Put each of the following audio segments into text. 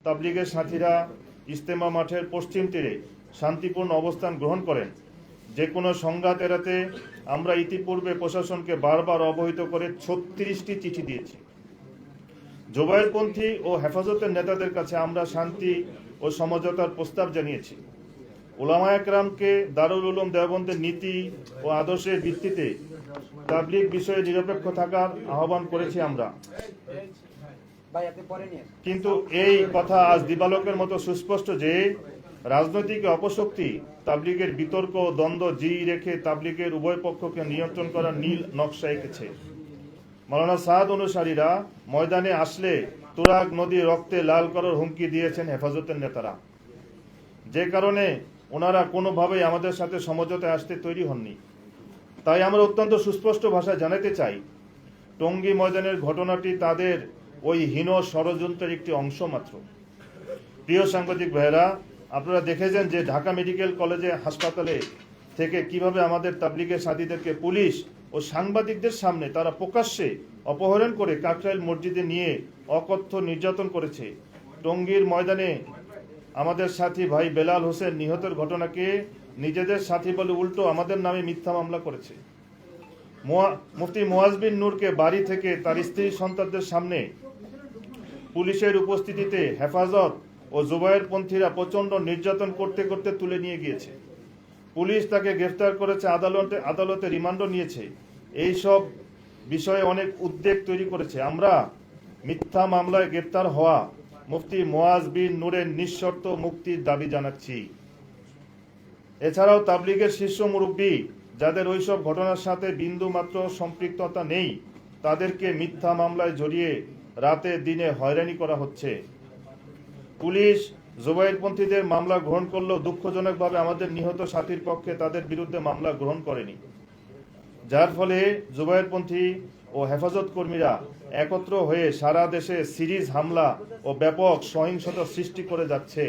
তাবলিগের সাথীরা ইজতেমা মাঠের পশ্চিম তীরে শান্তিপূর্ণ অবস্থান গ্রহণ করেন। যে কোনো সংঘাত এড়াতে আমরা ইতিপূর্বে প্রশাসনকে বারবার অবহিত করে 36টি চিঠি দিয়েছি। জোবায়েরপন্থী ও হেফাজতের নেতাদের কাছে আমরা শান্তি ও সমঝোতার প্রস্তাব জানিয়েছি। উলামায়ে কেরামকে দারুল উলুম দেওবন্দের নীতি ও আদর্শের ভিত্তিতে তাবলিগ বিষয়ে নিরপেক্ষ থাকার আহ্বান করেছি আমরা। কিন্তু এই কথা আজ দিবালোকের মতো সুস্পষ্ট যে রাজনৈতিক অপশক্তি তাবলিগের বিতর্ক ও দ্বন্দ্ব জিই রেখে তাবলিগের উভয় পক্ষকে নিয়ন্ত্রণ করার নীল নকশা এঁকেছে। মাওলানা সাদ অনুসারীরা ময়দানে আসলে তুরাগ নদী রক্তে লাল করার হুমকি দিয়েছেন হেফাজতের নেতারা, যে কারণে ওনারা কোনোভাবেই আমাদের সাথে সমঝোতায় আসতে তৈরি হননি। তাই আমরা অত্যন্ত সুস্পষ্ট ভাষায় জানাতে চাই, টঙ্গী ময়দানের ঘটনাটি তাদের ওই হীন ষড়যন্ত্রের একটি অংশ মাত্র। প্রিয় সাংবাদিক ভাইয়েরা, আপনারা দেখেছেন যে ঢাকা মেডিকেল কলেজে হাসপাতালে থেকে কিভাবে আমাদের তাবলিগের সাথীদেরকে পুলিশ ও সাংবাদিকদের সামনে তারা প্রকাশ্যে অপহরণ করে কাকরাইল মসজিদে নিয়ে অকথ্য নির্যাতন করেছে। টঙ্গীর ময়দানে আমাদের সাথী ভাই বেলাল হোসেন নিহতের ঘটনাকে নিজেদের সাথী বলে উল্টো আমাদের নামে মিথ্যা মামলা করেছে। মুফতি মুয়াজ বিন নূরকে বাড়ি থেকে তার স্ত্রী সন্তানদের সামনে পুলিশের উপস্থিতিতে হেফাজত ও জোবায়েরপন্থীরা প্রচণ্ড নির্যাতন করতে করতে তুলে নিয়ে গিয়েছে। পুলিশ তাকে গ্রেফতার করেছে, আদালতে রিমান্ডও নিয়েছে। এই সব বিষয়ে অনেক উদ্বেগ তৈরি করেছে। আমরা মিথ্যা মামলায় গ্রেফতার হওয়া মুফতি মুয়াজ বিন নূরের নিঃশর্ত মুক্তির দাবি জানাচ্ছি। এছাড়াও তাবলিগের শীর্ষ মুরব্বী যাদের ওইসব ঘটনার সাথে বিন্দু মাত্র সম্পৃক্ততা নেই, তাদেরকে মিথ্যা মামলায় জড়িয়ে রাতে দিনে হয়রানি করা হচ্ছে। পুলিশ জোবায়েরপন্থীদের মামলা গ্রহণ করলেও দুঃখজনকভাবে আমাদের নিহত সাথীর পক্ষে তাদের বিরুদ্ধে মামলা গ্রহণ করেনি, যার ফলে জোবায়েরপন্থী ও হেফাজত কর্মীরা একত্র হয়ে সারা দেশে সিরিজ হামলা ও ব্যাপক সহিংসতা সৃষ্টি করে যাচ্ছে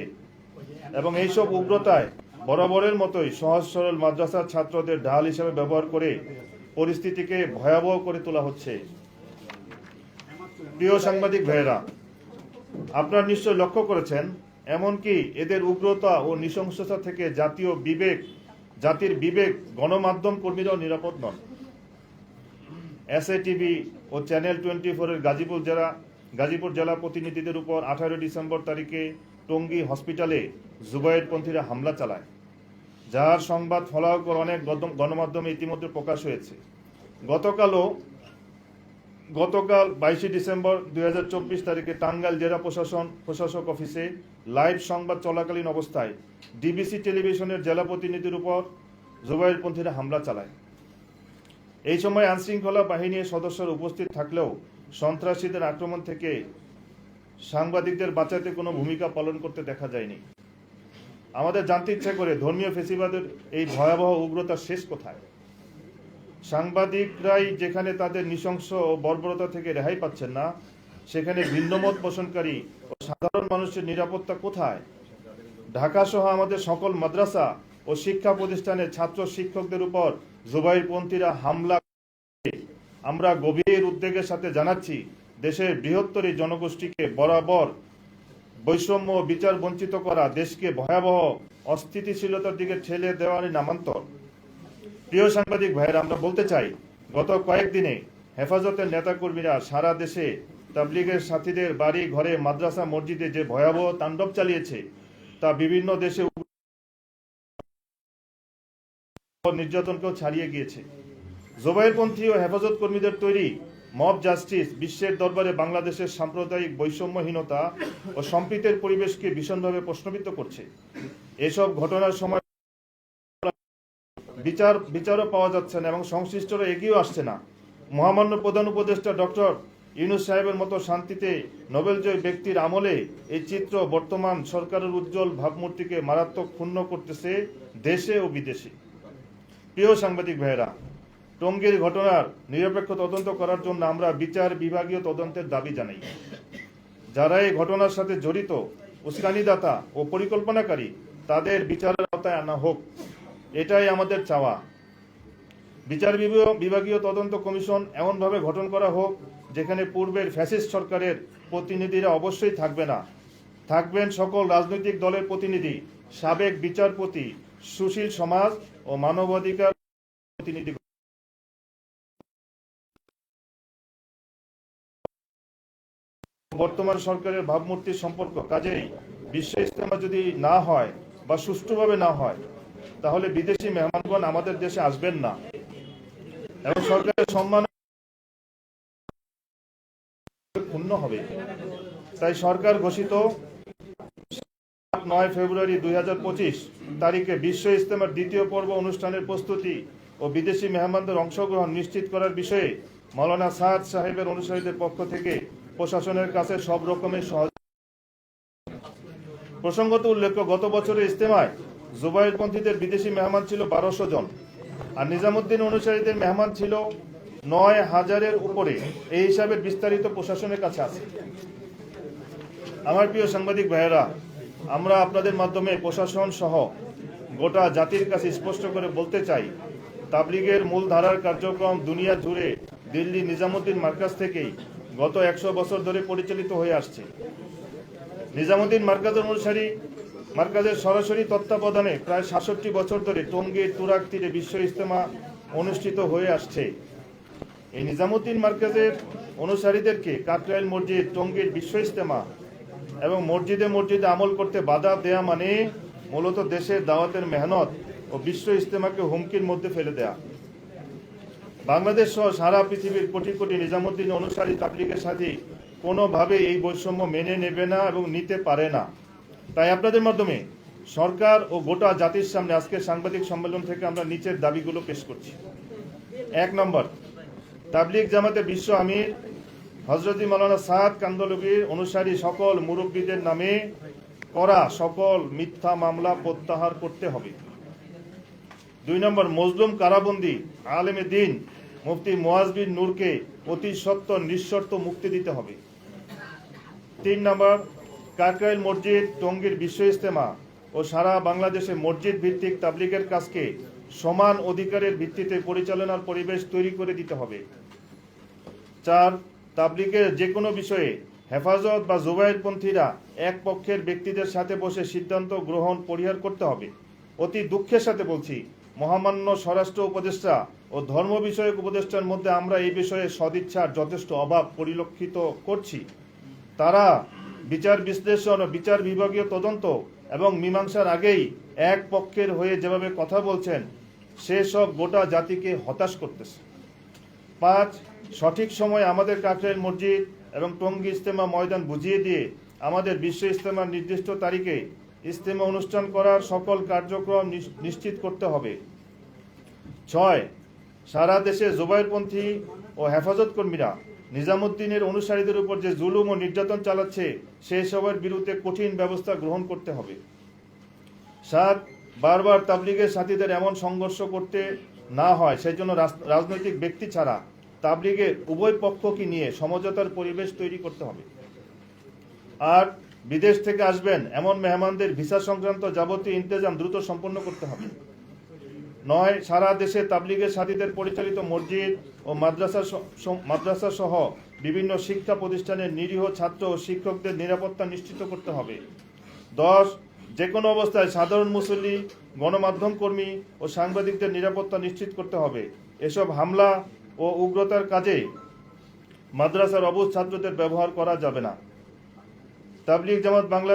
এবং এইসব উগ্রতায় বরাবরের মতোই সহজ সরল মাদ্রাসার ছাত্রদের ঢাল হিসেবে ব্যবহার করে পরিস্থিতিকে ভয়াবহ করে তোলা হচ্ছে। প্রিয় সাংবাদিক ভাইয়েরা, আপনারা নিশ্চয় লক্ষ্য করেছেন, এমনকি এদের উগ্রতা ও নৃশংসতা থেকে জাতির বিবেক গণমাধ্যম কর্মীরাও নিরাপদ নন। এসএটিভি ও চ্যানেল 24 এর গাজীপুর জেলা প্রতিনিধিদের উপর 18 ডিসেম্বর তারিখে টঙ্গী হসপিটালে জোবায়েরপন্থীরা হামলা চালায়, যার সংবাদ ফলাও অনেক গণমাধ্যমে ইতিমধ্যে প্রকাশ হয়েছে। গতকাল 22 ডিসেম্বর 2024 তারিখে টাঙ্গাইল জেলা প্রশাসক অফিসে লাইভ সংবাদ চলাকালীন অবস্থায় ডিবিসি টেলিভিশনের জেলা প্রতিনিধির উপর জোবায়েরপন্থীরা হামলা চালায়। এই সময় আইনশৃঙ্খলা বাহিনীর সদস্যরা উপস্থিত থাকলেও সন্ত্রাসীদের আক্রমণ থেকে সাংবাদিকদের বাঁচাতে কোনো ভূমিকা পালন করতে দেখা যায়নি। আমাদের জানতে ইচ্ছা করে ধর্মীয় ফেসিবাদের এই ভয়াবহ উগ্রতার শেষ কোথায়? সাংবাদিকরাই যেখানে তাদের নৃশংস ও বর্বরতা থেকে রেহাই পাচ্ছেন না, সেখানে ভিন্নমত পোষণকারী ও সাধারণ মানুষের নিরাপত্তা কোথায়? ঢাকা সহ আমাদের সকল মাদ্রাসা ও শিক্ষা প্রতিষ্ঠানের ছাত্র শিক্ষকদের উপর জোবায়েরপন্থীরা হামলা করে আমরা গভীর উদ্বেগের সাথে জানাচ্ছি, দেশের বৃহত্তর এই জনগোষ্ঠীকে বরাবর বৈষম্য ও বিচার বঞ্চিত করা দেশকে ভয়াবহ অস্থিতিশীলতার দিকে ঠেলে দেওয়ারই নামান্তর। প্রিয় সাংবাদিক ভাইয়েরা, আমরা বলতে চাই, গত কয়েকদিনে হেফাজতের নেতাকর্মীরা সারা দেশে তাবলিগের সাথীদের বাড়ি ঘরে মাদ্রাসা মসজিদে যে ভয়াবহ তাণ্ডব চালিয়েছে, তা বিভিন্ন দেশে নির্যাতনকেও ছাড়িয়ে গিয়েছে। জোবায়েরপন্থী ও হেফাজত কর্মীদের তৈরি মব জাস্টিস বিশ্বের দরবারে বাংলাদেশের সাম্প্রদায়িক বৈষম্যহীনতা ও সম্প্রীতির পরিবেশকে ভীষণভাবে প্রশ্নবিদ্ধ করছে। এসব ঘটনার সময় বিচারও পাওয়া যাচ্ছে না এবং সংশ্লিষ্টরা এগিয়েও আসছে না। মহামান্য প্রধান উপদেষ্টা ডক্টর ইউনূস সাহেবের মতো শান্তিতে নোবেলজয়ী ব্যক্তির আমলে এই চিত্র বর্তমান সরকারের উজ্জ্বল ভাবমূর্তিকে মারাত্মক ক্ষুণ্ণ করতেছে দেশে ও বিদেশে। প্রিয় সাংবাদিক ভাইয়েরা, টঙ্গীর ঘটনার নিরপেক্ষ তদন্ত করার জন্য আমরা বিচার বিভাগীয় তদন্তের দাবি জানাই। যারা এই ঘটনার সাথে জড়িত, উস্কানিদাতা ও পরিকল্পনাকারী, তাদের বিচারের আওতায় আনা হোক, এটাই আমাদের চাওয়া। বিচার বিভাগীয় তদন্ত কমিশন এমনভাবে গঠন করা হোক যেখানে পূর্বের ফ্যাসিস্ট সরকারের প্রতিনিধিরা অবশ্যই থাকবে না। থাকবেন সকল রাজনৈতিক দলের প্রতিনিধি, সাবেক বিচারপতি, সুশীল সমাজ ও মানবাধিকার প্রতিনিধি। বর্তমান সরকারের ভাবমূর্তির সম্পর্ক, কাজেই বিশ্ব ইজতেমা যদি না হয় বা সুষ্ঠুভাবে না হয়, তাহলে বিদেশি মেহমানগণ আমাদের দেশে আসবেন না এবং সরকারের সম্মান ক্ষুণ্ণ হবে। তাই সরকার ঘোষিত 9 ফেব্রুয়ারি 2025 তারিখে বিশ্ব ইজতেমার দ্বিতীয় পর্ব অনুষ্ঠানের প্রস্তুতি ও বিদেশি মেহমানদের অংশগ্রহণ নিশ্চিত করার বিষয়ে মাওলানা সাদ সাহেবের অনুসারীদের পক্ষ থেকে প্রশাসনের কাছে সব রকমের সহযোগিতা। প্রসঙ্গত উল্লেখ্য, গত বছরের ইজতেমায় জুবাইরপন্থীদের বিদেশি মেহমান ছিল 1200 জন আর নিজামুদ্দিন অনুসারীদের মেহমান ছিল 9000-এর উপরে। এই হিসাবের বিস্তারিত প্রশাসনের কাছে আছে। আমার প্রিয় সাংবাদিক ভাইয়েরা, আমরা আপনাদের মাধ্যমে প্রশাসন সহ গোটা জাতির কাছে স্পষ্ট করে বলতে চাই, তাবলিগের মূল ধারার কার্যক্রম দুনিয়া জুড়ে দিল্লি নিজামুদ্দিন মার্কাজ থেকেই গত 100 বছর ধরে পরিচালিত হয়ে আসছে। নিজামুদ্দিন মার্কাজের সরাসরি তত্ত্বাবধানে প্রায় 67 বছর ধরে টঙ্গীর তুরাগ তীরে বিশ্ব ইজতেমা অনুষ্ঠিত হয়ে আসছে। এই নিজামুদ্দিন মার্কাজের অনুসারীদেরকে কাকরাইল মসজিদ, টঙ্গীর বিশ্ব ইজতেমা এবং মসজিদে মসজিদে আমল করতে বাধা দেয়া মানে মূলত দেশের দাওয়াতের মেহনত ও বিশ্ব ইজতেমাকে হুমকির মধ্যে ফেলে দেয়া। বাংলাদেশ সহ সারা পৃথিবীর কোটি কোটি নিজামুদ্দিন অনুসারী তাবলিগের সাথে কোনোভাবে এই বৈষম্য মেনে নেবে না এবং নিতে পারে না। তাই আপনাদের মাধ্যমে সরকার ও গোটা জাতির সামনে আজকের সাংবাদিক সম্মেলন থেকে আমরা নিচের দাবিগুলো পেশ করছি। 1 নম্বর, তাবলিগ জামাতের বিশ্ব আমির হযরত মাওলানা সাদ কান্দলবির অনুসারী সকল মুরব্বীদের নামে করা সকল মিথ্যা মামলা প্রত্যাহার করতে হবে। 2 নম্বর, মজলুম কারাবন্দী আলেমে দ্বীন মুফতি মুয়াজ বিন নূরকে অতি সত্বর নিঃশর্ত মুক্তি দিতে হবে। 3 নম্বর, কাকরাইল মসজিদ, টঙ্গীর বিশ্ব ইজতেমা ও সারা বাংলাদেশে মসজিদ ভিত্তিক তাবলিগের কাজকে সমান অধিকারের ভিত্তিতে পরিচালনার পরিবেশ তৈরি করে দিতে হবে। 4, তাবলিগের যে কোনো বিষয়ে হেফাজত বা জুবাইরপন্থীরা এক পক্ষের ব্যক্তিদের সাথে বসে সিদ্ধান্ত গ্রহণ পরিহার করতে হবে। অতি দুঃখের সাথে বলছি, মহামান্য স্বরাষ্ট্র উপদেষ্টা ও ধর্ম বিষয়ক উপদেষ্টার মধ্যে আমরা এই বিষয়ে সদিচ্ছার যথেষ্ট অভাব পরিলক্ষিত করছি। তারা বিচার বিশ্লেষণ ও বিচার বিভাগীয় তদন্ত এবং মীমাংসার আগেই এক পক্ষের হয়ে যেভাবে কথা বলছেন, সেসব গোটা জাতিকে হতাশ করতেছে। 5, সঠিক সময়ে আমাদের কাকরাইল মসজিদ এবং টঙ্গী ইজতেমা ময়দান বুঝিয়ে দিয়ে আমাদের বিশ্ব ইজতেমার নির্দিষ্ট তারিখে ইজতেমা অনুষ্ঠান করার সকল কার্যক্রম নিশ্চিত করতে হবে। 6, সারা দেশে জুবাইরপন্থী ও হেফাজত কর্মীরা নিজামুদ্দিনের অনুসারীদের উপর যে জুলুম ও নির্যাতন চালাচ্ছে, সেই সবের বিরুদ্ধে কঠিন ব্যবস্থা গ্রহণ করতে হবে। 7, বারবার তাবলিগের সাথীদের এমন সংঘর্ষ করতে না হয় সেই জন্য রাজনৈতিক ব্যক্তি ছাড়া তাবলিগের উভয় পক্ষকে নিয়ে সমঝোতার পরিবেশ তৈরি করতে হবে। 8, বিদেশ থেকে আসবেন এমন মেহমানদের ভিসা সংক্রান্ত যাবতীয় ইন্তেজাম দ্রুত সম্পন্ন করতে হবে। 9, সারা দেশে তাবলিগের সাথীদের পরিচালিত মসজিদ ও মাদ্রাসা সহ বিভিন্ন শিক্ষা প্রতিষ্ঠানের নিরীহ ছাত্র ও শিক্ষকদের নিরাপত্তা নিশ্চিত করতে হবে। 10, যে কোনো অবস্থায় সাধারণ মুসল্লি, গণমাধ্যম কর্মী ও সাংবাদিকদের নিরাপত্তা নিশ্চিত করতে হবে। এসব হামলা ও উগ্রতার কাজে মাদ্রাসার অবুঝ ছাত্রদের ব্যবহার করা যাবে না। তাবলিগ জামাত বাংলাদেশ